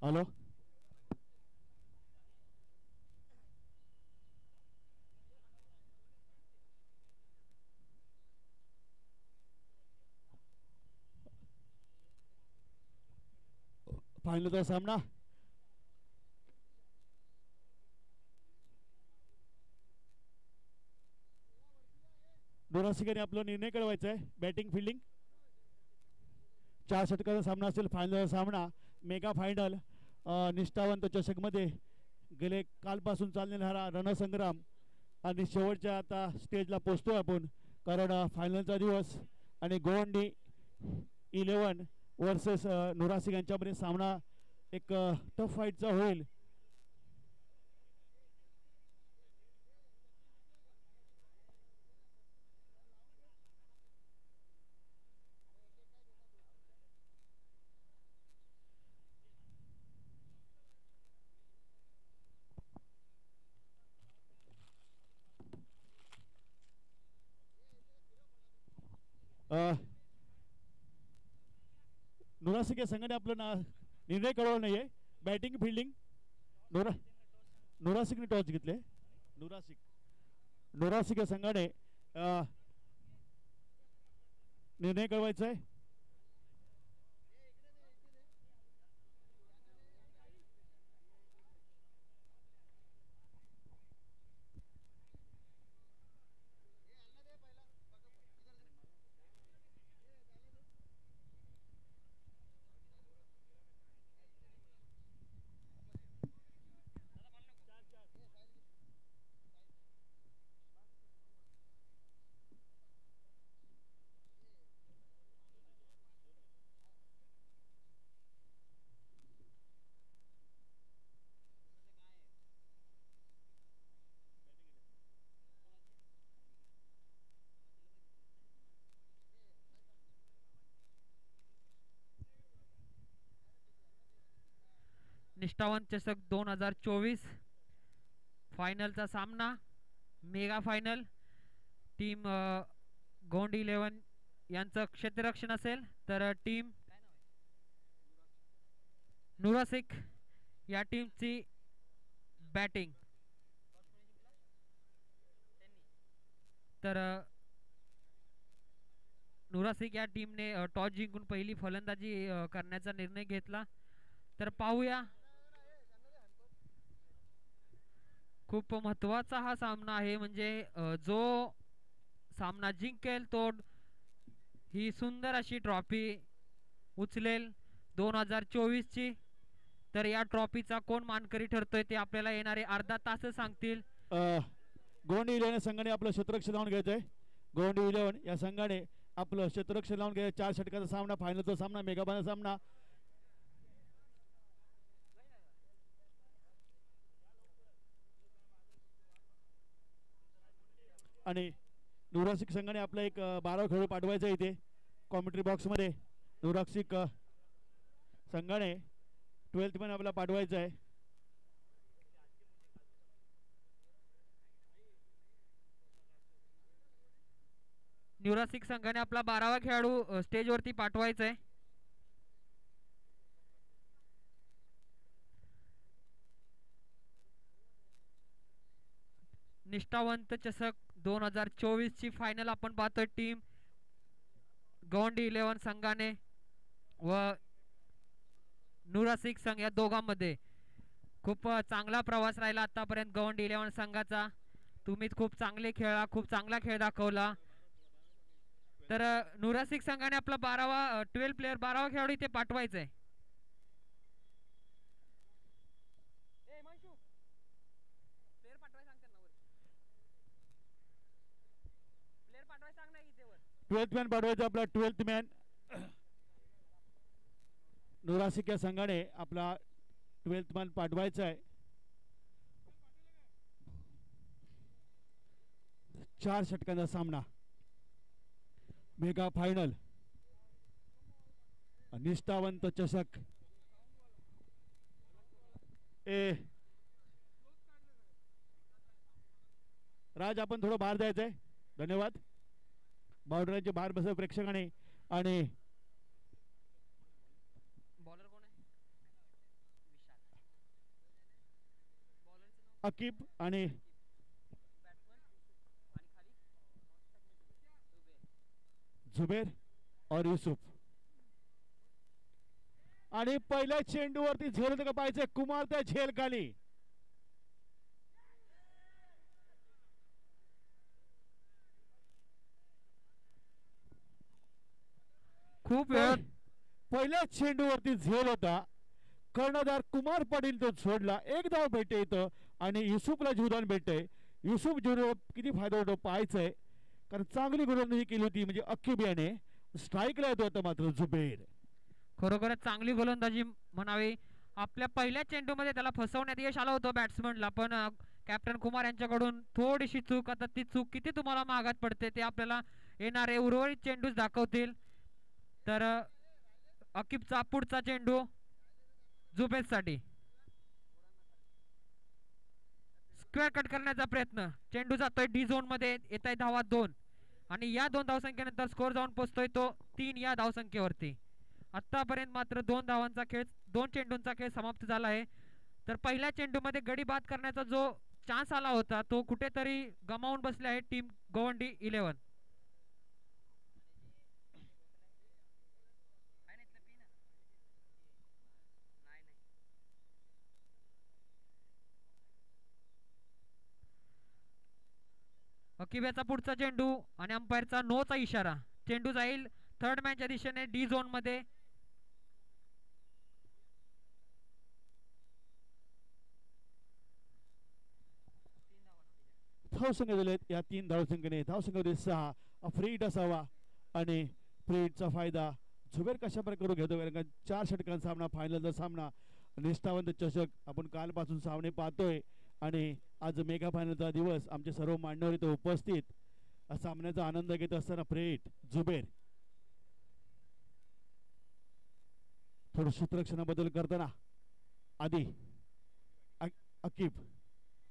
Hello. फायनलचा सामना नुरासिकाने आपला निर्णय कळवायचा आहे. बॅटिंग फिल्डिंग 4 षटकाचा सामना असेल. फायनलचा सामना मेगा फायनल निष्ठावंत चषकमध्ये गेले कालपासून चाललेला हा रणसंग्राम आणि शेवटच्या आता स्टेजला पोचतोय आपण. कारण फायनलचा दिवस आणि गोवंडी 11 वर्सेस नुरासिक यांच्यामध्ये सामना एक टफ फाईटचा होईल. नुरासिक या संघाने आपलं निर्णय कळवला नाही आहे. बॅटिंग फिल्डिंग नुरासिकने टॉस घेतले. नुरासिक या संघाने निर्णय कळवायचा आहे. निष्ठावंत चषक 2024 फायनलचा सामना मेगा फायनल. टीम गोंड 11 यांचं क्षेत्ररक्षण असेल तर टीम नुरासिक या टीमची बॅटिंग. तर नुरासिक या टीमने टॉस जिंकून पहिली फलंदाजी करण्याचा निर्णय घेतला. तर पाहूया. खूप महत्त्वाचा हा सामना आहे. म्हणजे जो सामना जिंकेल तो ही सुंदर अशी ट्रॉफी उचलेल 2024 ची. तर या ट्रॉफीचा कोण मानकरी ठरतोय ते आपल्याला येणारे अर्धा तास सांगतील. गोंडी 11 संघाने आपलं क्षेत्ररक्षण लावून घ्यायचंय. गोंडी 11 या संघाने आपलं क्षेत्ररक्षण लावून घ्यायचं. 4 षटकाचा सामना, फायनलचा सामना, मेगा फायनल सामना. आणि नुरासिक संघाने आपला एक 12 खेळाडू पाठवायचा इथे कॉमेंट्री बॉक्समध्ये. नुरासिक संघाने 12th मॅन आपल्याला पाठवायचा आहे. नुरासिक संघाने आपला 12वा खेळाडू स्टेजवरती पाठवायचा आहे. निष्ठावंत चषक 2024 ची फायनल आपण पाहतोय. टीम गोंडी 11 संघाने व नुरासिक संघ या दोघांमध्ये खूप चांगला प्रवास राहिला आतापर्यंत गोंडी 11 संघाचा. तुम्ही खूप चांगले खेळला, खूप चांगला खेळ दाखवला. तर नुरासिक संघाने आपला 12वा खेळाडू इथे पाठवायचा आहे. ट्वेल्थ मॅन पाठवायचा आपला 12th मॅन. नुरासिक या संघाने आपला 12th मॅन पाठवायचा आहे. 4 षटकांचा सामना, मेगा फायनल, निष्ठावंत चषक. राज आपण थोडं बाहेर जायचंय. धन्यवाद. बाउंड्रीचे बाहेर बसव प्रेक्षकाने. आणि बॉलर कोण आहे? अकीब आणि जुबेर और युसुफ. आणि पहिल्या चेंडूवरती झेल होतं का पाहिजे कुमार त्या झेल खाली. खूप वेळ पहिल्या चेंडूवरती झेल होता. कर्णधार कुमार पाटील तो सोडला. एक धाव भेटते इथं आणि युसुफला जीवदान भेटते. युसुफ जीवन किती फायदा होतो पाहायचंय कारण चांगली गोलंदाजी केली होती म्हणजे अख्खी बियाणे स्ट्राईकला येतो होता मात्र जुबेर. खरोखरच चांगली गोलंदाजी म्हणावी. आपल्या पहिल्या चेंडूमध्ये त्याला फसवण्यात यश आलं होतं बॅट्समनला, पण कॅप्टन कुमार यांच्याकडून थोडीशी चूक. आता ती चूक किती तुम्हाला मागात पडते ते आपल्याला येणारे उर्वरित चेंडूच दाखवतील. तर अकीबचा पुढचा चेंडू जुबेरसाठी. स्क्वेअर कट करण्याचा प्रयत्न. चेंडू जातोय डी झोन मध्ये. येत आहे धावा 2 आणि या 2 धावसंख्येनंतर स्कोर जाऊन पोहोचतोय तो 3 या धावसंख्येवरती. आतापर्यंत मात्र 2 धावांचा खेळ, 2 चेंडूंचा खेळ समाप्त झाला आहे. तर पहिल्या चेंडूमध्ये गडी बाद करण्याचा जो चान्स आला होता तो कुठेतरी गमावून बसले आहे टीम गोवंडी 11. अकिब्याचा पुढचा चेंडू आणि अंपायरचा नोचा इशारा. चेंडू जाईल थर्ड मॅनच्या दिशेने डी झोन मध्ये. धावसंख्या दिलेत या 3 धावसंख्येने. धावसंख्येमध्ये 6. फ्रीट असावा आणि फ्रीटचा फायदा जुबेर कशा प्रकारे करून घेतो कारण 4 षटकांचा सामना, फायनलचा सामना, निष्ठावंत चषक आपण कालपासून सामने पाहतोय आणि आज मेगा फायनलचा दिवस. आमचे सर्व मान्यवर इथे उपस्थित सामन्याचा आनंद घेत असताना फ्रीट जुबेर थोडं सूत्ररक्षणाबद्दल करताना आधी अकीब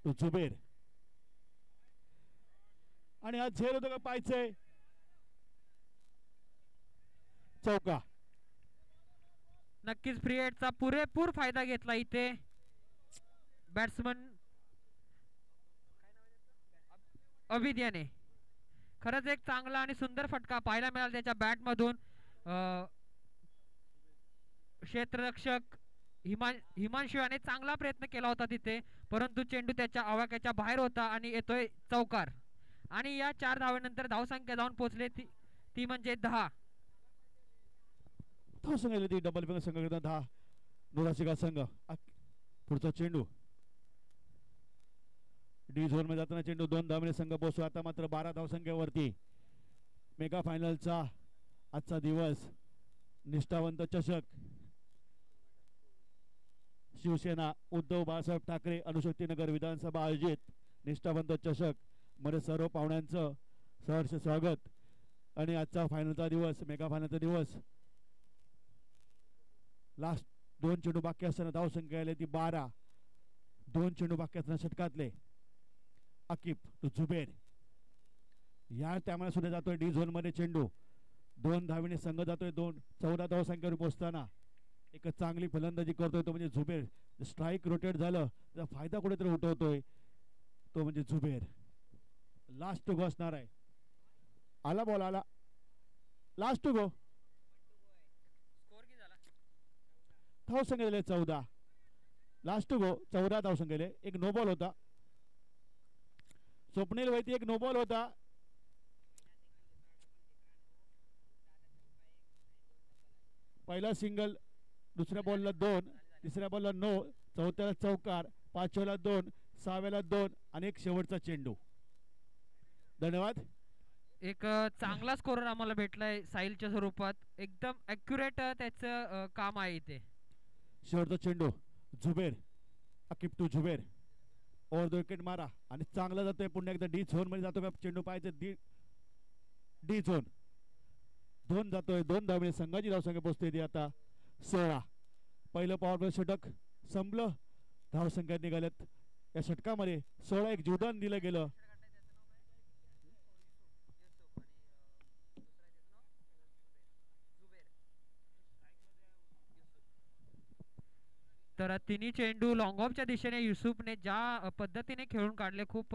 तो जुबेर आणि आज झेल होतं का पाहायचंय. चौका. नक्कीच फ्री हिटचा पुरेपूर फायदा घेतला इथे बॅट्समन अभिद्याने. खरंच एक चांगला आणि सुंदर फटका पाहायला मिळाला त्याच्या बॅट मधून. क्षेत्ररक्षक हिमांशू याने चांगला प्रयत्न केला होता तिथे, परंतु चेंडू त्याच्या आवाक्याच्या बाहेर होता आणि येतोय चौकार. आणि या 4 धावेनंतर धावसंख्या जाऊन पोहोचले ती म्हणजे 10. धावसंख्या ती डबल फिंगर संघ 10 नोराशिका संघ. पुढचा चेंडू डी झोन मध्ये जाताना चेंडू 2 धावेने संघ पोहोचतो. आता मात्र 12 धावसंख्येवरती. मेगा फायनलचा आजचा दिवस, निष्ठावंत चषक, शिवसेना उद्धव बाळासाहेब ठाकरे अणुशक्तीनगर विधानसभा आयोजित निष्ठावंत चषक मध्ये सर्व पाहुण्यांचं सहर्ष स्वागत. आणि आजचा फायनलचा दिवस, मेगा फायनलचा दिवस. लास्ट 2 चेंडू बाकी असताना धावसंख्या आली ती 12. 2 चेंडू बाकी असताना षटकातले अकीब तो जुबेर या त्यामुळे सुद्धा जातोय डी झोन मध्ये. चेंडू 2 धावेने संघ जातोय 14 धावसंख्येवर पोहोचताना. एक चांगली फलंदाजी करतोय तो म्हणजे जुबेर. स्ट्राईक रोटेट झालं त्याचा फायदा कुठेतरी उठवतोय तो म्हणजे जुबेर. लास्ट टू गो असणार आहे. आला बॉल आला. Last to go. धावसंख्या दिले 14. लास्ट टू गो 14 धावसंख्या दिले. एक नो बॉल होता. स्वप्नील वैती एक नो बॉल होता. पहिला सिंगल, दुसऱ्या बॉलला 2, तिसऱ्या बॉलला नो, चौथ्याला चौकार, 5व्याला 2, 6व्याला 2 आणि एक शेवटचा चेंडू. धन्यवाद. एक चांगला स्कोरर आम्हाला भेटलाय साहिलच्या स्वरूपात. एकदम ॲक्युरेट त्याचं काम आहे इथे. शेवटचा चेंडू Zuber, Aqib to Zuber. Over the wicket मारा आणि चांगला जातोय. पुन्हा एकदा डी झोन मध्ये जातो का चेंडू पाहायचं. डी झोन 2 जातोय. 2 धावेने संघाची धावसंख्या पोहोचते ती आता 16. पहिलं पॉवर प्ले षटक संपलं. धावसंख्या निघाल्यात या षटकामध्ये 16. एक जीवदान दिलं गेलं. तर तिन्ही चेंडू लॉंग ऑफच्या दिशेने युसुफने ज्या पद्धतीने खेळून काढले, खूप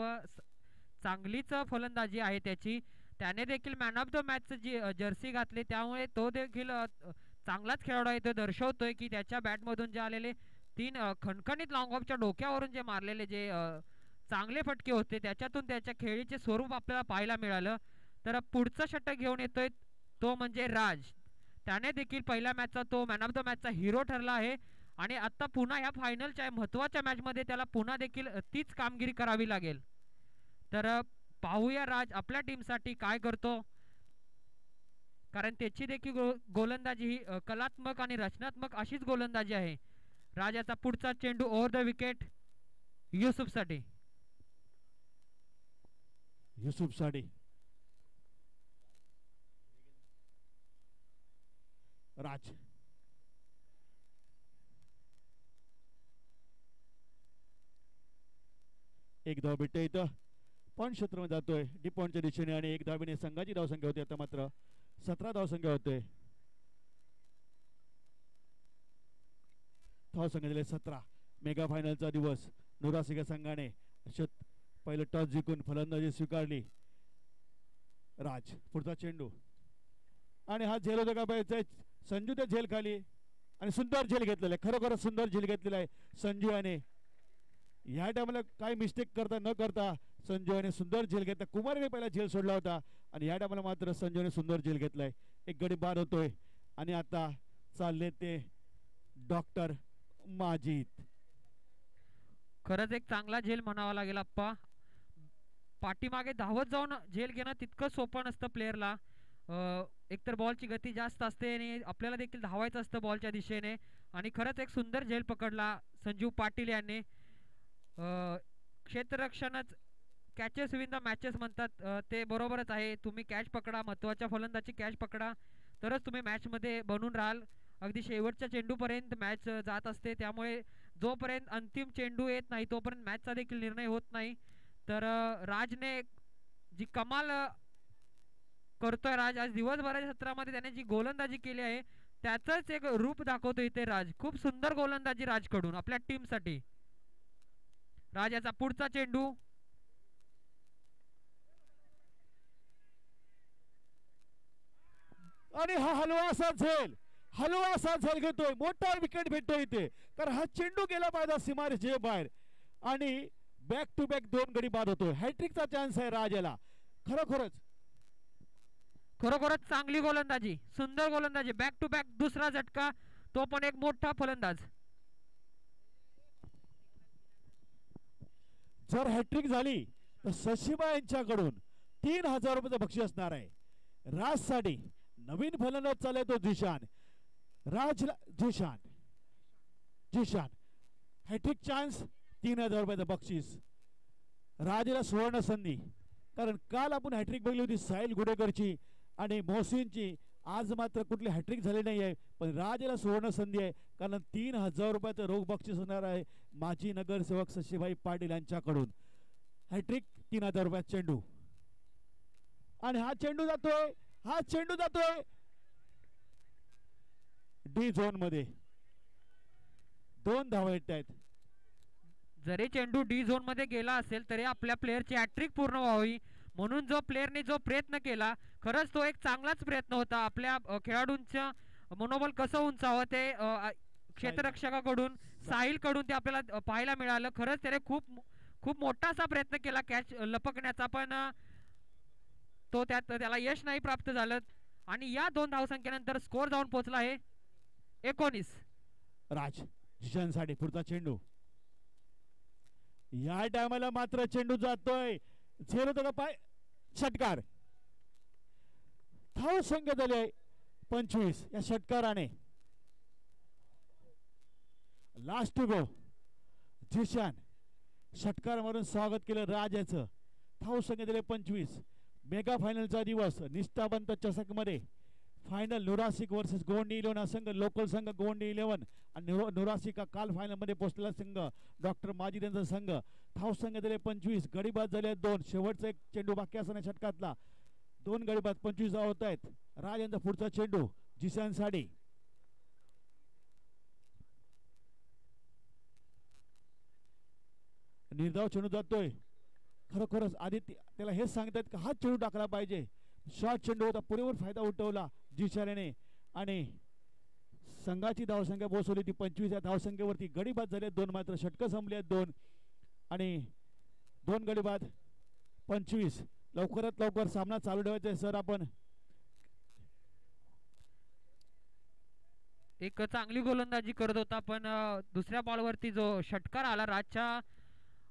चांगलीच फलंदाजी आहे त्याची. त्याने देखील मॅन ऑफ द मॅच जी जर्सी घातली, त्यामुळे तो देखील चांगलाच खेळाडू आहे. तो दर्शवतोय की त्याच्या बॅटमधून जे आलेले 3 खणखणीत लॉंग ऑफच्या डोक्यावरून जे मारलेले जे चांगले फटके होते, त्याच्यातून त्याच्या खेळीचे स्वरूप आपल्याला पाहायला मिळालं. तर पुढचा षटक घेऊन येतोय तो म्हणजे राज. त्याने देखील पहिल्या मॅचचा तो मॅन ऑफ द मॅचचा हिरो ठरला आहे आणि आता पुन्हा ह्या फायनलच्या महत्त्वाच्या मॅचमध्ये त्याला पुन्हा देखील तीच कामगिरी करावी लागेल. तर पाहूया राज आपल्या टीमसाठी काय करतो, कारण त्याची देखील गोलंदाजी ही कलात्मक आणि रचनात्मक अशीच गोलंदाजी आहे. राजाचा पुढचा चेंडू ओव्हर द विकेट युसुफसाठी. युसुफसाठी राज. एक धाव भेटते इथं. पॉईंट क्षेत्रामध्ये जातोय डी पॉईंटच्या दिशेने आणि एक धावेने संघाची धावसंख्या होती आता मात्र 17 धावसंख्या होते. धावसंख्या दिले 17. मेगा फायनलचा दिवस. नुरासिका संघाने पहिलं टॉस जिंकून फलंदाजी स्वीकारली. राज पुढचा चेंडू आणि हा झेल होता का पाहिजे. संजू त्या झेल खाली आणि सुंदर झेल घेतलेला आहे. खरोखरच सुंदर झेल घेतलेला आहे संजू याने. या टायमाला काय मिस्टेक करता न करता संजू याने सुंदर झेल घेतला. कुमारने पहिला झेल सोडला होता आणि या टायमाला मात्र संजूने सुंदर झेल घेतलाय. एक गडी बाद होतोय आणि आता चालले ते डॉक्टर माजिद. खरंच एक चांगला झेल म्हणावा लागेल आप्पा. पाठीमागे धावत जाऊन झेल घेणं तितकं सोपं नसतं प्लेअरला. एकतर बॉलची गती जास्त असते आणि आपल्याला देखील धावायचं असतं बॉलच्या दिशेने. आणि खरंच एक सुंदर झेल पकडला संजू पाटील यांनी. क्षेत्ररक्षणच कॅचेस विन द मॅचेस म्हणतात, ते बरोबरच आहे. तुम्ही कॅच पकडा, महत्त्वाच्या फलंदाजी कॅच पकडा, तरच तुम्ही मॅचमध्ये बनून राहाल. अगदी शेवटच्या चेंडूपर्यंत मॅच जात असते, त्यामुळे जोपर्यंत अंतिम चेंडू येत नाही तोपर्यंत मॅचचा देखील निर्णय होत नाही. तर राजने जी कमाल करतोय राज आज दिवसभराच्या सत्रामध्ये, त्याने जी गोलंदाजी केली आहे त्याचंच एक रूप दाखवतो इथे राज. खूप सुंदर गोलंदाजी राजकडून आपल्या टीमसाठी. राजाचा पुढचा चेंडू आणि हा हलवासा झेल घेतोय. मोठा विकेट भेटतोय इथे, कारण हा चेंडू गेला पाहिजे सीमारेषेच्या बाहेर आणि बॅक टू बॅक 2 गडी बाद होतोय. हॅट्रिकचा चान्स आहे राजाला. खरोखरच चांगली गोलंदाजी, सुंदर गोलंदाजी. बॅक टू बॅक दुसरा झटका, तो पण एक मोठा फलंदाज. जर हॅट्रिक झाली तर शशिबा यांच्याकडून 3000 रुपयाचं बक्षीस असणार आहे. राजसाठी नवीन फलंदाज चालय तो जिशान. जिशान हॅट्रिक चान्स, 3000 रुपयाचं बक्षीस. राजाला सुवर्ण संधी, कारण काल आपण हॅट्रिक बघली होती साहिल गुडेकरची आणि मोहसिनची. आज मात्र कुठली हॅट्रिक झाली नाही आहे, पण राजाला सुवर्ण संधी आहे, कारण 3000 रुपयाचं रोख बक्षीस होणार आहे माजी नगरसेवक शशीभाई पाटील यांच्याकडून. हॅट्रिक, 3000 रुपयात चेंडू आणि हा चेंडू जातोय डी झोन मध्ये. 2 धावा येत आहेत. जरी चेंडू डी झोन मध्ये गेला असेल तरी आपल्या प्लेअरची हॅट्रिक पूर्ण व्हावी म्हणून जो प्लेअरने जो प्रयत्न केला, खरंच तो एक चांगलाच प्रयत्न होता. आपल्या खेळाडूंचं मनोबल कसं उंचावं ते क्षेत्ररक्षकाकडून, साहिल कडून ते आपल्याला पाहायला मिळालं. खरंच त्याने खूप मोठा असा प्रयत्न केला कॅच लपकण्याचा, पण तो त्याला यश नाही प्राप्त झालं. आणि या 2 धावसंख्येनंतर स्कोर जाऊन पोहोचला आहे 19. राज जिशानसाठी पुढचा चेंडू. या टायमाला मात्र चेंडू जातोय. झेल होतो का पाय, षटकार. धाव संख्या झाली 25 या षटकाराने. Last to go. जिशान षटकार मारून स्वागत केलं राजाचं. धाव संख्या दिले 25. मेगा फायनलचा दिवस. निष्ठावंत चषक मध्ये फायनल नुरासिक वर्सेस गोवंडी 11 संघ, लोकल संघ गोवंडी 11 आणि नुरासिका काल फायनल मध्ये पोहोचलेला संघ डॉक्टर माजिद यांचा संघ. धाव संख्या दिले 25. गडीबाद झाले 2. शेवटचा एक चेंडू बाकी असताना षटकातला 2 गडीबाद, 25 धाव होत आहेत. राज यांचा पुढचा चेंडू जिशान साठी. निर्धाव चेंडू जातोय. खरोखरच आदित्य त्याला हेच सांगतात की हा चेंडू टाकला पाहिजे. शॉर्ट चेंडू होता, पुरेपूर फायदा उठवला जिशाने आणि संघाची धावसंख्या पोहोचवली ती 25. या धावसंख्येवरती गडी बाद झाले 2, मात्र षटकं संपली आहेत 2 आणि 2 गडी बाद 25. लवकरात लवकर सामना चालू ठेवायचा आहे सर. आपण एक चांगली गोलंदाजी करत होता, पण दुसऱ्या बॉलवरती जो षटकार आला राजच्या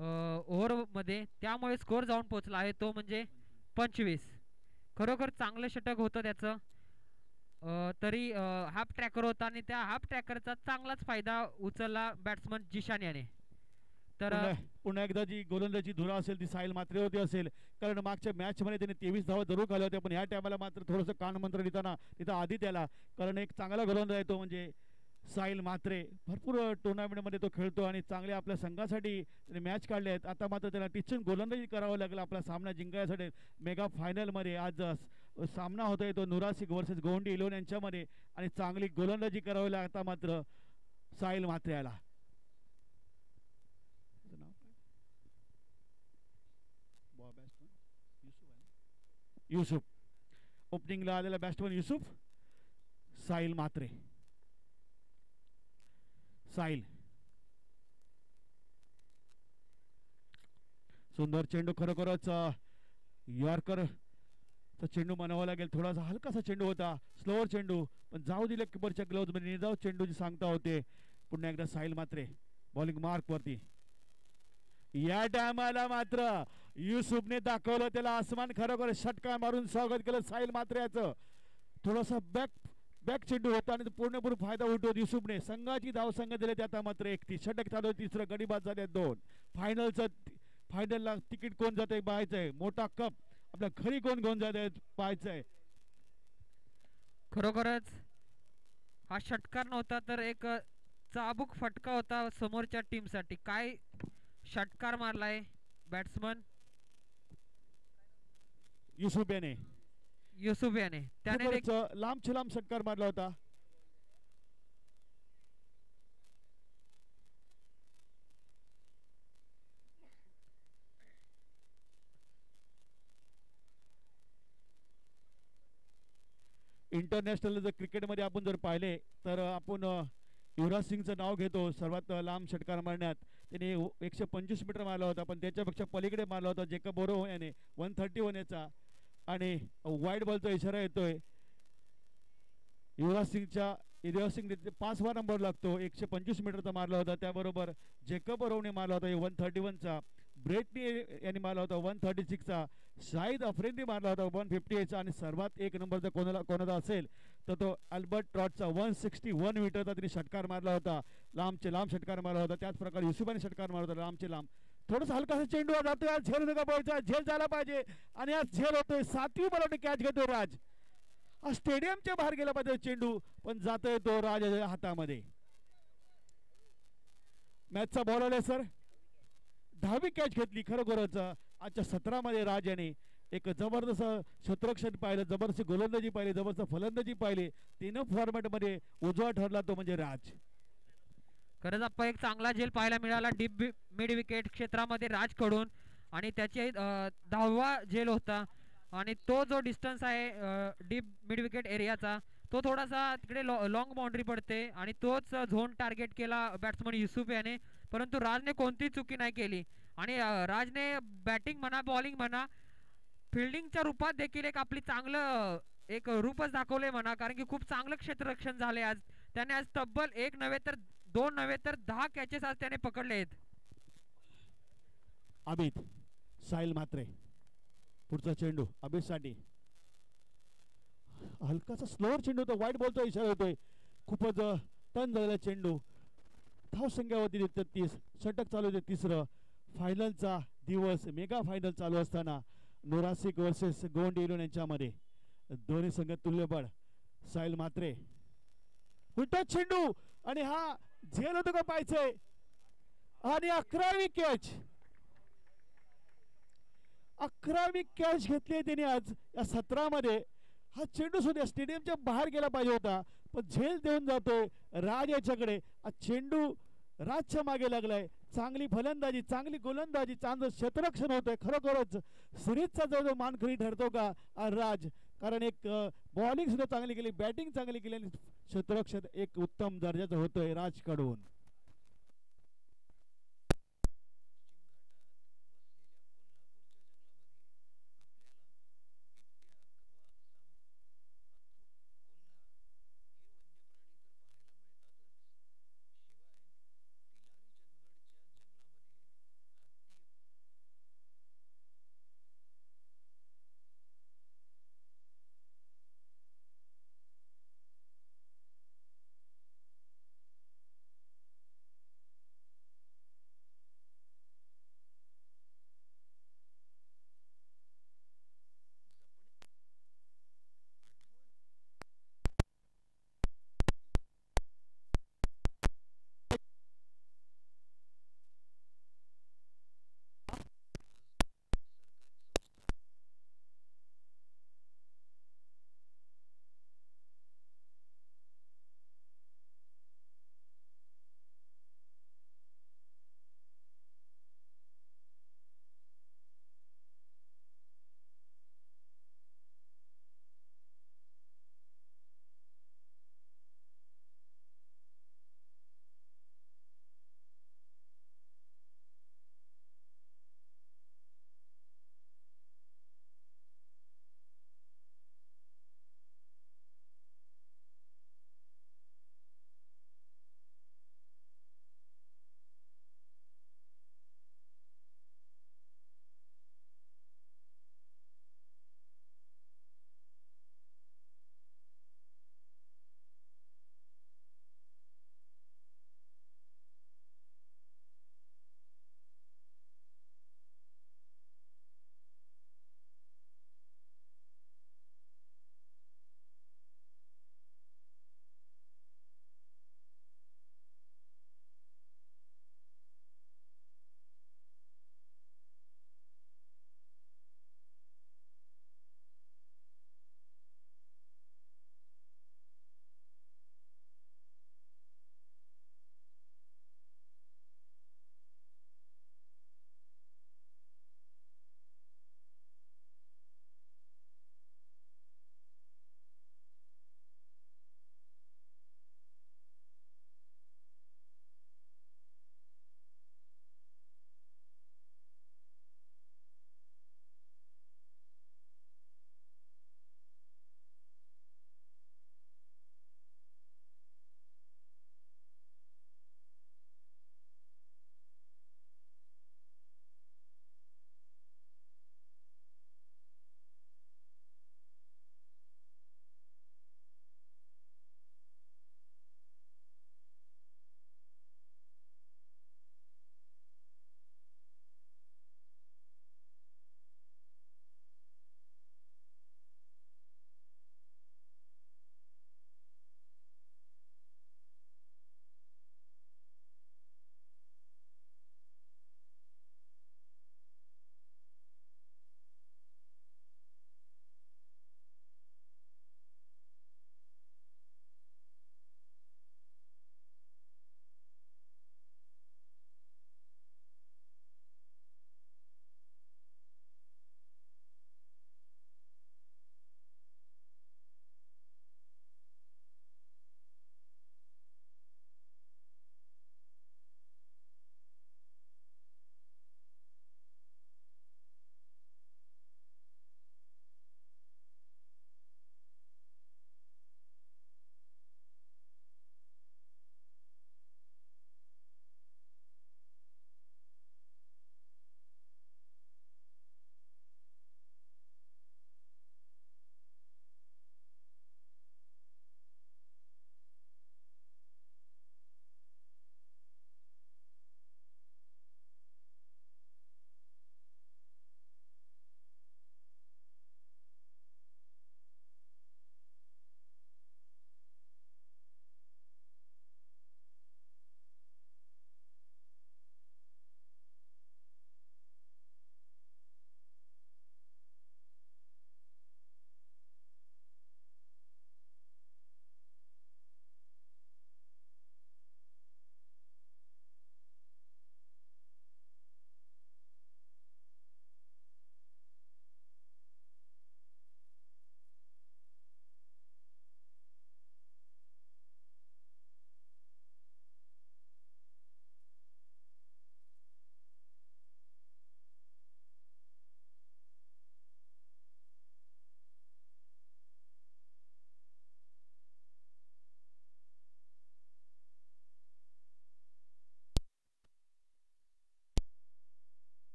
ओव्हरमध्ये, त्यामुळे स्कोअर जाऊन पोहोचला आहे तो म्हणजे 25. खरोखर चांगलं षटक होतं त्याचं. तरी हाफ ट्रॅकर होता आणि त्या हाफ ट्रॅकरचा चांगलाच फायदा उचलला बॅट्समन जिशान याने. तर पुन्हा एकदा जी गोलंदाजी धुरा असेल ती साहिल मात्रेवरती असेल, कारण मागच्या मॅच मध्ये त्याने 23 धावा जरूर खाल्ल्या होत्या, पण ह्या टायमाला मात्र थोडंसं कानमंत्र देताना तिथं आधी त्याला, कारण एक चांगला गोलंदाज आहे तो म्हणजे साहिल मात्रे. भरपूर टुर्नामेंटमध्ये तो खेळतो आणि चांगले आपल्या संघासाठी त्याने मॅच काढले आहेत. आता मात्र त्याला टिचून गोलंदाजी करावं लागलं आपला सामना जिंकण्यासाठी. मेगा फायनलमध्ये आज सामना होतोय तो नुरासिक वर्सेस गोवंडी इलेव्हन यांच्यामध्ये आणि चांगली गोलंदाजी करावी लागता मात्र साहिल मात्रे याला. युसुफ ओपनिंगला आलेला बॅट्समन युसुफ. साहिल मात्रे. साहिल सुंदर चेंडू, खरोखरच यॉर्करचा चेंडू म्हणावा लागेल. थोडासा हलकासा चेंडू होता, स्लोअर चेंडू, पण जाऊ दिले किपरच्या ग्लोव्ज मध्ये. निर्धाव चेंडूची सांगता होते. पुन्हा एकदा साहिल मात्रे बॉलिंग मार्क वरती. या टायमाला मात्र युसुफने दाखवलं त्याला आसमान. खरोखर षटका मारून स्वागत केलं साहिल मात्रे याचं. थोडासा बॅक चेंडू होता आणि पूर्णपूर फायदा उठवत युसुफने. संघाची धावसंख्या दिले ते आता मात्र 31. षटक चालू, तिसरं गडी बाद झाले 2. फायनलला तिकीट कोण जात आहे पाहायचंय. मोठा कप आपल्या घरी कोण घेऊन जात आहे पाहायचंय. खरोखरच हा षटकार नव्हता तर एक चाबूक फटका होता समोरच्या टीमसाठी. काय षटकार मारलाय बॅट्समन युसुफ याने. त्याने लांब छलाम षटकार मारला होता. इंटरनॅशनल जर क्रिकेटमध्ये आपण जर पाहिले तर आपण युवराज सिंगचं नाव घेतो सर्वात लांब षटकार मारण्यात. त्याने 125 मीटर मारला होता, पण त्याच्यापेक्षा पलीकडे मारला होता जेकब बोरो याने 131 याचा. आणि वाईड बॉलचा इशारा येतोय. युवराज सिंग 5वा नंबर लागतो. 125 मीटरचा मारला होता, त्याबरोबर जेकब बोरोने मारला होता 131 चा. ब्रेटनी यांनी मारला होता 136 चा. शाहिद अफरीदी मारला होता 158 चा. आणि सर्वात एक नंबर जर कोणाचा असेल तर तो अल्बर्ट ट्रॉटचा 161 मीटरचा त्यांनी षटकार मारला होता. लांबचे लांब षटकार मारला होता. त्याच प्रकारे युसुफाने षटकार मारला होता लांबचे लांब. थोडासा हलकासा चेंडू जातोय. आज झेल नका पाहायचा, झेल झाला पाहिजे आणि आज झेल होतोय. 7वी बॉलने कॅच घेतोय राज. आज स्टेडियमच्या बाहेर गेला पाहिजे चेंडू, पण जातोय तो राज हातामध्ये. मॅचचा बॉल आलाय सर. 10वी कॅच घेतली खरोखरच आजच्या 17 मध्ये. राज याने एक जबरदस्त क्षेत्ररक्षण पाहिलं, जबरदस्त गोलंदाजी पाहिली, जबरदस्त फलंदाजी पाहिली. 3 फॉर्मॅट मध्ये उजवा ठरला तो म्हणजे राज. खरंच आपण एक चांगला झेल पाहायला मिळाला डीप मिड विकेट क्षेत्रामध्ये राज कडून. आणि त्याची 10वा झेल होता आणि तो जो डिस्टन्स आहे डीप मिड विकेट एरियाचा तो थोडासा तिकडे लॉंग बाउंड्री पडते आणि तोच झोन टार्गेट केला बॅट्समन युसुफ याने. परंतु राजने कोणतीही चुकी नाही केली आणि राजने बॅटिंग म्हणा बॉलिंग म्हणा फिल्डिंगच्या रूपात देखील एक आपली चांगलं एक रूपच दाखवले म्हणा, कारण की खूप चांगलं क्षेत्ररक्षण झाले आज. त्याने आज तब्बल 1 नव्हे तर 2 नव्हे तर 10 कॅचेस आज त्याने पकडले आहेत. अभित साहिल मात्रे पुढचा चेंडू अभित साठी. हलकासा स्लोअर चेंडू होता, वाईट बॉलचा इशारा होतोय. खूपच टर्न झालेला चेंडू. धावसंख्या होती 33. षटक चालू होते तिसरं. फायनलचा दिवस, मेगा फायनल चालू असताना नुरासिक वर्सेस गोवंडी इलेव्हन यांच्यामध्ये दोन्ही संघ तुल्यबळ. साहिल मात्रे उलटा चेंडू आणि हा झेल होतो का पाहायचंय. आणि 11वी कॅच, 11वी कॅच घेतली त्याने आज या 17 मध्ये. हा चेंडू सुद्धा स्टेडियमच्या बाहेर गेला पाहिजे होता, पण झेल देऊन जातोय राज याच्याकडे. चेंडू राजच्या मागे लागलाय. चांगली फलंदाजी, चांगली गोलंदाजी, चांगलं क्षेत्ररक्षण होतंय. खरोखरच सिरीजचा जो मानकरी ठरतो का राज, कारण एक बॉलिंग सुद्धा चांगली केली, बॅटिंग चांगली केली आणि क्षेत्ररक्षण एक उत्तम दर्जाचं होतंय राजकडून.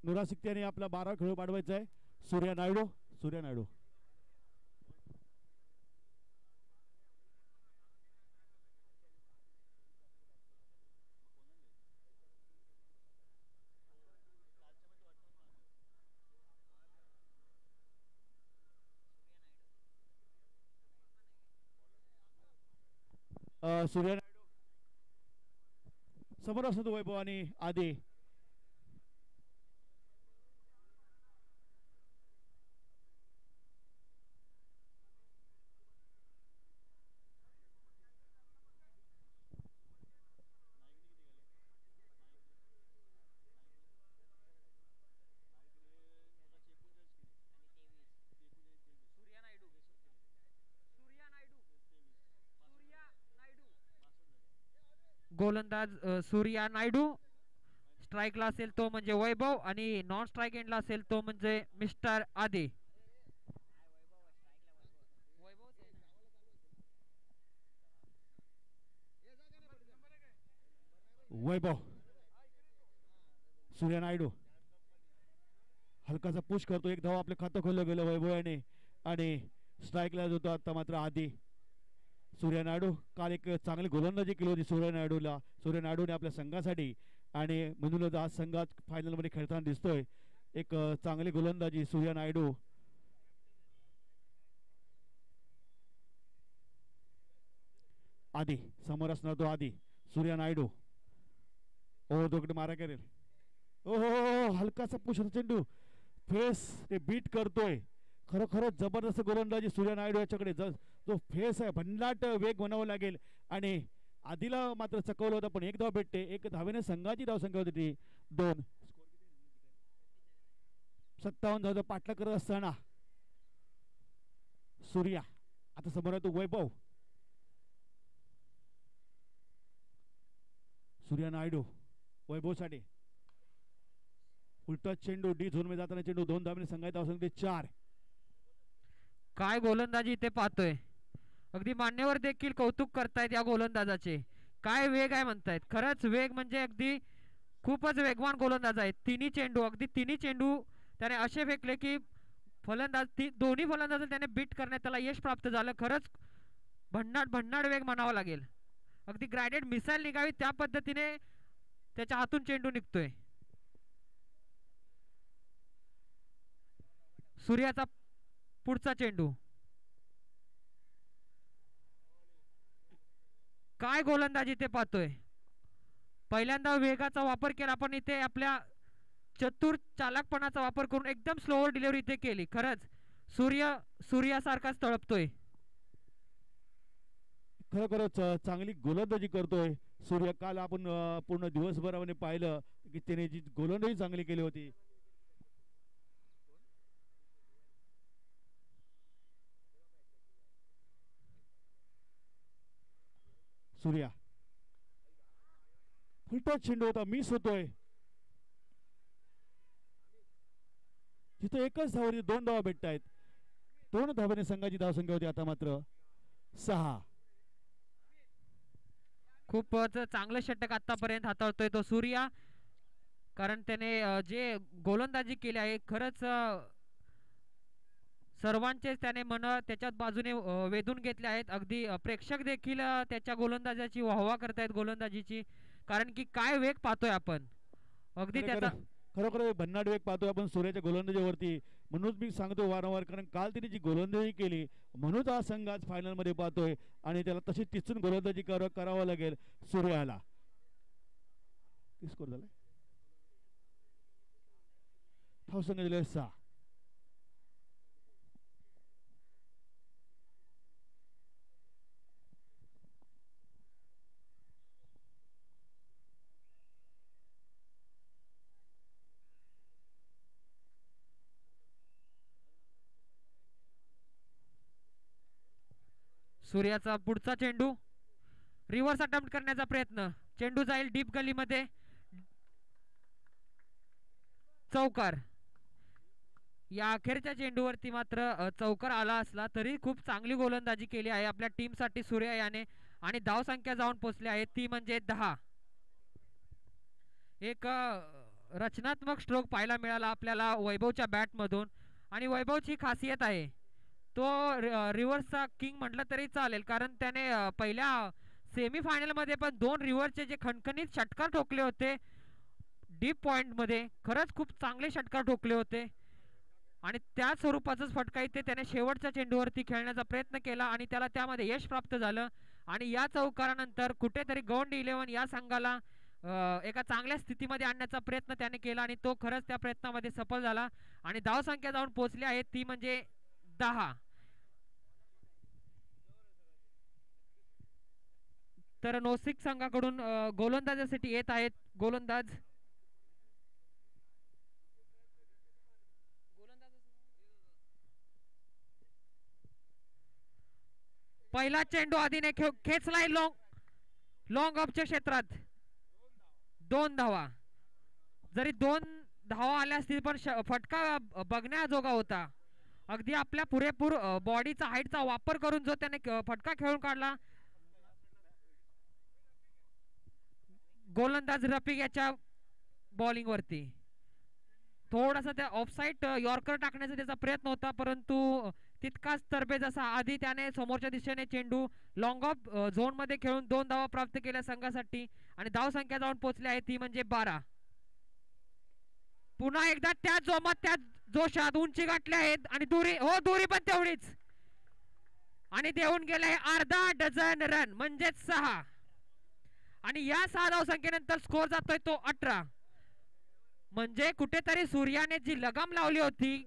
नुरा सिकत्याने आपला 12 खेळ पाडवायचा आहे. सूर्या नायडू. सूर्या नायडू सूर्या नायडू समोर असतो वैभव आणि आधी. गोलंदाज सूर्या नायडू. स्ट्राईकला असेल तो म्हणजे वैभव आणि नॉन स्ट्राईक एंडला असेल तो म्हणजे मिस्टर आदी. वैभव. सूर्या नायडू हलकासा पुश करतो. एक धाव आपलं खातं खोललं गेलं वैभव याने आणि स्ट्राईकला होतो आता मात्र आधी. सूर्या नायडू काल एक चांगली गोलंदाजी केली होती सूर्या नायडूने आपल्या संघासाठी आणि म्हणूनच आज संघात फायनलमध्ये खेळताना दिसतोय. एक चांगली गोलंदाजी सूर्या नायडू. आधी समोर असणार तो आधी. सूर्या नायडू दोकडे मारा करेल. हो हलकासा पुश चेंडू फेस ते बीट करतोय. खरोखर जबरदस्त गोलंदाजी सूर्या नायडू याच्याकडे. जो फेस आहे भन्नाट वेग बनावा लागेल आणि आधीला मात्र चकवलं होतं पण एक धाव भेटते. एक धावेने संघाची धावसंख्या होती 2. 57 धावचा पाठला करत असताना सूर्या. आता समोर आहे तो वैभव. सूर्या नायडू वैभव साठी उलटा चेंडू डी झोन मध्ये जाताना चेंडू 2 धावेने संघाची धावसंख्या 4. काय गोलंदाजी इथे पाहतोय. अगदी मान्यवर देखील कौतुक करतायत या गोलंदाजाचे. काय वेग आहे म्हणतायत. खरंच वेग म्हणजे अगदी खूपच वेगवान गोलंदाज आहे. तिन्ही चेंडू त्याने असे फेकले की दोन्ही फलंदाज त्याने बीट करण्यात त्याला यश प्राप्त झालं. खरंच भन्नाट वेग म्हणावा लागेल. अगदी ग्राइडेड मिसाईल निघावी त्या पद्धतीने त्याच्या हातून चेंडू निघतोय. सूर्याचा पुढचा चेंडू. काय गोलंदाजी इथे पाहतोय. पहिल्यांदा वेगाचा वापर केला पण इथे आपल्या चतुर चालकपणाचा वापर करून एकदम स्लोवर डिलिव्हरी इथे केली. खरंच सूर्यासारखाच तळपतोय. खरोखरच चांगली गोलंदाजी करतोय सूर्य. काल आपण पूर्ण दिवसभरामध्ये पाहिलं की त्याने जी गोलंदाजी चांगली केली होती. सूर्या फुलटा चेंडू होता मिस होतोय. तिथं एकच धावावरती 2 धावा भेटत आहेत. 2 धावेने संघाची धावसंख्या होती आता मात्र 6. खूपच चांगलं षटक आतापर्यंत हाताळतोय तो सूर्या. कारण त्याने जे गोलंदाजी केली आहे खरंच सर्वांचेच त्याने मन त्याच्याच बाजूने वेधून घेतले आहेत. अगदी प्रेक्षक देखील त्याच्या गोलंदाजाची वाहवा करतायत गोलंदाजीची. कारण की काय वेग पाहतोय आपण. अगदी त्याचा खरोखर भन्नाट वेग पाहतोय आपण सूर्याच्या गोलंदाजीवरती. म्हणून मी सांगतो वारंवार कारण काल तिने जी गोलंदाजी केली म्हणून हा संघ आज फायनल मध्ये पाहतोय आणि त्याला तशी टिचून गोलंदाजी करावं लागेल सूर्याला. स्कोर झालाय धावसंख्या दिले 6. सूर्याचा पुढचा चेंडू. रिव्हर्स अटेम्प्ट करण्याचा प्रयत्न. चेंडू जाईल डीप गलीमध्ये. चौकार. या अखेरच्या चेंडूवरती मात्र चौकार आला असला तरी खूप चांगली गोलंदाजी केली आहे आपल्या टीमसाठी सूर्या याने आणि धाव संख्या जाऊन पोहोचली आहे ती म्हणजे 10. एक रचनात्मक स्ट्रोक पाहायला मिळाला आपल्याला वैभवच्या बॅटमधून. आणि वैभवची खासियत आहे तो रिव्हर्सचा किंग म्हटलं तरी चालेल, कारण त्याने पहिल्या सेमीफायनलमध्ये पण 2 रिव्हर्सचे जे खणखणीत षटकार ठोकले होते डीप पॉइंटमध्ये, खरंच खूप चांगले षटकार ठोकले होते. आणि त्या स्वरूपाचाच फटका इथे त्याने शेवटच्या चेंडूवरती खेळण्याचा प्रयत्न केला आणि त्याला त्यामध्ये यश प्राप्त झालं. आणि या चौकारानंतर कुठेतरी गोंड 11 या संघाला एका चांगल्या स्थितीमध्ये आणण्याचा प्रयत्न त्याने केला आणि तो खरंच त्या प्रयत्नामध्ये सफल झाला. आणि धावसंख्या जाऊन पोहोचली आहे ती म्हणजे 10. तर नोसिक संघाकडून गोलंदाजासाठी येत आहेत गोलंदाज. पहिला चेंडू आधीने खेचलाय लॉंग ऑफच्या क्षेत्रात. 2 धावा. जरी 2 धावा आल्या असतील पण फटका बघण्याजोगा होता. अगदी आपल्या पुरेपूर बॉडीचा हाईटचा वापर करून जो त्याने फटका खेळून काढला. गोलंदाज रफिक याच्या बॉलिंग वरती थोडासा त्या ऑफसाईड यॉर्कर टाकण्याचा त्याचा प्रयत्न होता, परंतु तितकाच तरबेज असा आधी त्याने समोरच्या दिशेने चेंडू लॉंग ऑफ झोन मध्ये खेळून 2 धावा प्राप्त केल्या संघासाठी. आणि धाव संख्या जाऊन पोहोचली आहे ती म्हणजे 12. पुन्हा एकदा त्याच जोमात त्याच जोशात उंची गाठली आहेत आणि दुरी पण तेवढीच. आणि देऊन गेले अर्धा डझन रन म्हणजेच 6. आणि या 6 धाव संख्येनंतर स्कोर जातोय तो 18. म्हणजे कुठेतरी सूर्याने जी लगाम लावली होती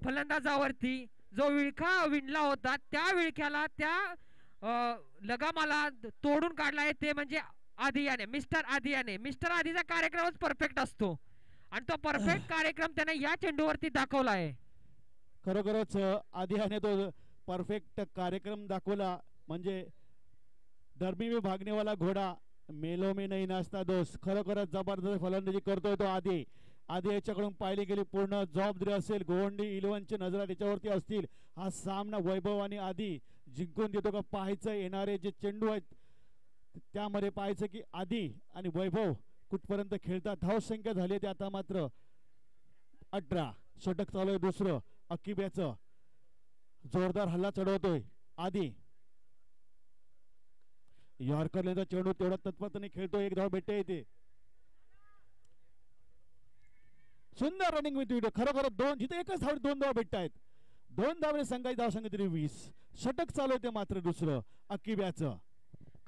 फलंदाजावरती, जो विळखा विणला होता, त्या विळख्याला त्या लगामाला तोडून काढला आहे ते म्हणजे आदियाने, मिस्टर आदियाने. मिस्टर आदीचा कार्यक्रमच परफेक्ट असतो आणि तो परफेक्ट कार्यक्रम त्याने या चेंडूवरती दाखवला आहे. खरोखरच आदियाने तो परफेक्ट कार्यक्रम दाखवला. म्हणजे दरमी में भागने वाला घोडा मेलो में नहीं नाचता दोस्त. खरोखरच जबरदस्त फलंदाजी करतोय तो आदी. आधी याच्याकडून पाहिली गेली पूर्ण जबाबदारी असेल. गोवंडी 11ची नजरा त्याच्यावरती असतील. हा सामना वैभव आणि आदी जिंकून देतो का पाहायचं. येणारे जे चेंडू आहेत त्यामध्ये पाहायचं की आदी आणि वैभव कुठपर्यंत खेळतात. धावसंख्या झाली ते आता मात्र 18. षटक चालू आहे दुसरं. अकिब्याचं जोरदार हल्ला चढवतोय आदी. यॉर्करचा चेंडू तेवढा तत्परतेने खेळतो. 1 धाव भेटते इथे. सुंदर रनिंग विथ खरोखर 2 जिथे एकच धाव 2 धाव भेटत आहेत. 2 धावने संघाची धावसंख्या तरी 20. षटक चालू आहे ते मात्र दुसरं अकिब्याचं.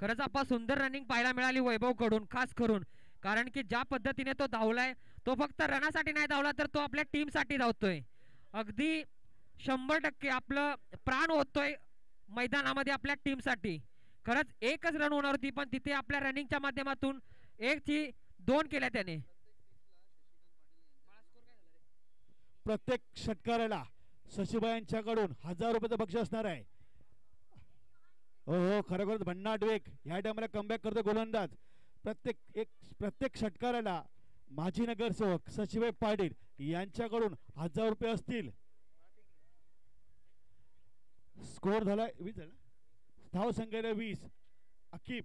खरंच आपण सुंदर रनिंग पाहायला मिळाली वैभव कडून, खास करून कारण की ज्या पद्धतीने तो धावलाय तो फक्त रनासाठी नाही धावला तर तो आपल्या टीम साठी धावतोय. अगदी 100% आपलं प्राण ओततोय मैदानामध्ये आपल्या टीम साठी. खरंच एकच रन होणार होती पण तिथे आपल्या रनिंगच्या माध्यमातून 1ची 2 केल्या त्याने. प्रत्येक षटकाराला शशीबाईंच्याकडून 1000 रुपयाचं बक्षीस असणार आहे. हो हो खरोखर भन्नाट वेग ह्या टायमाला कमबॅक करतो गोलंदाज. प्रत्येक षटकाराला माजी नगरसेवक शशीबाई पाटील यांच्याकडून 1000 रुपये असतील. स्कोर झाला 20 झाला. धाव संख्येला 20. अकीब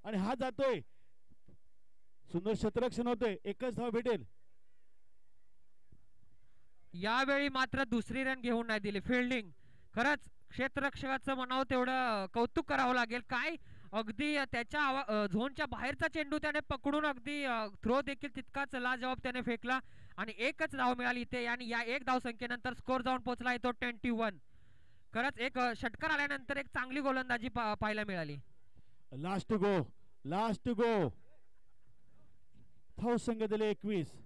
आणि हा जातोय. सुंदर क्षेत्ररक्षण होते. एकच धाव भेटेल. यावेळी मात्र दुसरी रन घेऊन नाही दिली. फिल्डिंग खरंच क्षेत्ररक्षकाचं म्हणावं तेवढं कौतुक करावं लागेल. काय अगदी त्याच्या झोनच्या बाहेरचा चेंडू त्याने पकडून अगदी थ्रो देखील तितकाच लाजवाब त्याने फेकला आणि एकच धाव मिळाली इथे. आणि या 1 धाव संख्येनंतर स्कोर जाऊन पोहोचला आहे तो 21. खरंच एक षटकार आल्यानंतर एक चांगली गोलंदाजी पाहायला मिळाली. लास्ट गो धाव संख्या दिले 21.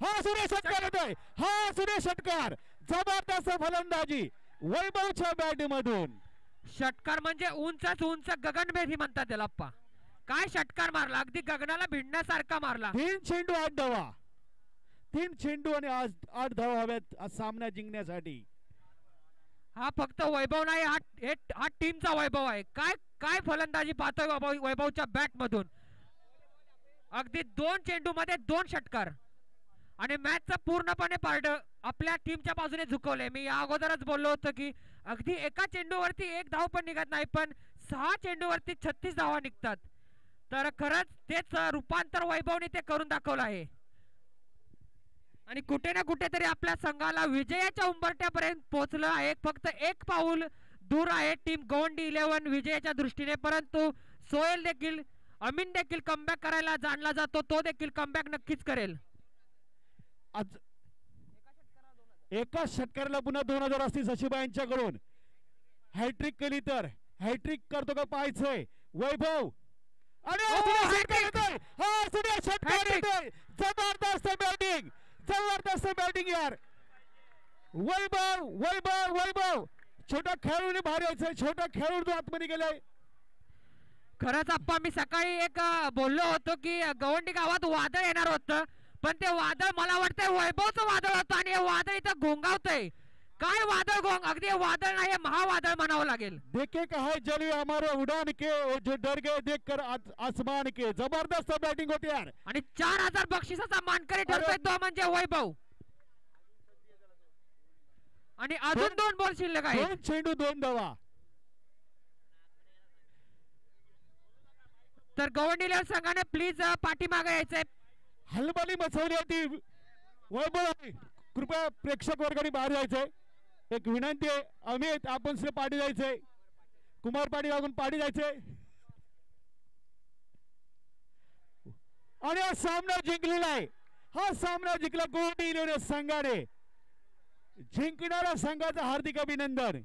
हा सुरेश षटकार येतोय, हा सुरेश षटकार, जबरदस्त फलंदाजी वैभवच्या बॅट मधून. षटकार म्हणजे उंचच उंच गगनभेदी म्हणतात त्याला अप्पा. काय षटकार मारला, अगदी गगनाला भिडण्यासारखा मारला. 3 चेंडू 8 धावा, 3 चेंडू आणि आज 8 धावा हव्यात आज सामना जिंकण्यासाठी. हा फक्त वैभव नाही, हा टीमचा वैभव आहे. काय काय फलंदाजी पाहतोय वैभवच्या बॅट मधून. अगदी 2 चेंडू मध्ये 2 षटकार आणि मॅचचं पूर्णपणे पारड आपल्या टीमच्या बाजूने झुकवलंय. मी या अगोदरच बोललो होतो की अगदी एका चेंडूवरती 1 धाव पण निघत नाही, पण 6 चेंडूवरती 36 धावा निघतात. तर खरंच तेच रूपांतर वैभवने ते करून दाखवलं आहे आणि कुठे ना कुठेतरी आपल्या संघाला विजयाच्या उंबरठ्यापर्यंत पोहोचलं आहे. फक्त 1 पाऊल दूर आहे टीम गोवंडी 11 विजयाच्या दृष्टीने. परंतु सोहेल देखील, अमीन देखील कमबॅक करायला जाणला जातो, तो देखील कमबॅक नक्कीच करेल. आज एका षटकाराला पुन्हा 2000 असतील सचिबा यांच्याकडून. हॅट्रिक केली तर हॅट्रिक करतो का पाहायचंय वैभव. आणि जबरदस्त बॅटिंग, जबरदस्त बॅटिंग यार. वैभव वैभव वैभव छोटा खेळूने भारी यायचंय, छोटा खेळून आतमध्ये गेलाय. खरंच आप्पा मी सकाळी एक बोललो होतो की गवंडी गावात वादळ येणार होतं, पण ते वादळ मला वाटतंय वैभवचं वादळ होतं आणि हे वादळ इथं घोंगावतंय. काय वादळ घोंग, अगदी वादळ नाही, महावादळ म्हणावं लागेल. देखे का है जली हमारे उड़ान के, जो डर गए देखकर आसमान के. जबरदस्त बॅटिंग होती यार. आणि 4000 बक्षिसाचा मानकरी ठरतोय तो म्हणजे वैभव. आणि अजून 2 बॉल शिल्लक आहेत. 2 चेंडू 2 धावा. तर गवंडी संघाने प्लीज पाठीमागे यायचंय. हलबली मचवली होती वैभव, कृपया प्रेक्षक वर्गाने बाहेर जायचंय. एक विनंती आहे, अमित आपण श्री पाठी जायचंय, कुमार पाटी लागून पाठी जायचंय. आणि हा सामना जिंकलेला आहे, हा सामना जिंकला गोवंडी 11 संघाने. जिंकणाऱ्या संघाचं हार्दिक अभिनंदन.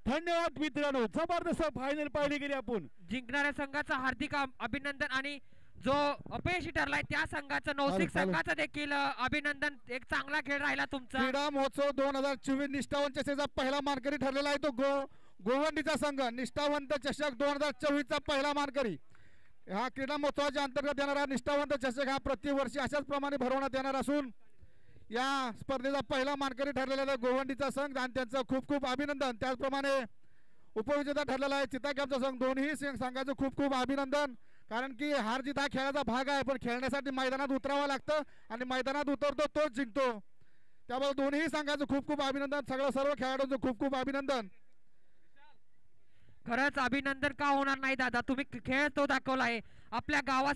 धन्यवाद मित्रांनो, जबरदस्त फायनल पाहिली गेली आपण. जिंकणाऱ्या संघाचं हार्दिक अभिनंदन आणि जो अपयशी ठरलाय त्या संघाचं नौसिक संघाचं देखील अभिनंदन. एक चांगला खेळ राहिला तुमचा. क्रीडा महोत्सव 2024 निष्ठावंत चषकचा पहिला मानकरी ठरलेला आहे तो गोवंडीचा संघ. निष्ठावंत चषक 2024 चा पहिला मानकरी. हा क्रीडा महोत्सवाच्या अंतर्गत येणारा निष्ठावंत चषक हा प्रतिवर्षी अशाच प्रमाणे भरवण्यात येणार असून या स्पर्धेचा पहिला मानकरी ठरलेला गोवंडीचा संघ आणि त्यांचं खूप खूप अभिनंदन. त्याचप्रमाणे उपविजेता ठरलेला आहे चित्ताकॅपचा संघ. दोन्ही संघाचं खूप खूप अभिनंदन, कारण की हार जीत हा खेळाचा भाग आहे, पण खेळण्यासाठी मैदानात उतरावं लागतं आणि मैदानात उतरतो तोच जिंकतो. त्यामुळे दोन्ही संघाचं खूप खूप अभिनंदन, सर्व खेळाडूंचं खूप खूप अभिनंदन. खरंच अभिनंदन का होणार नाही दादा, तुम्ही खेळ तो दाखवला आहे. आपल्या गावात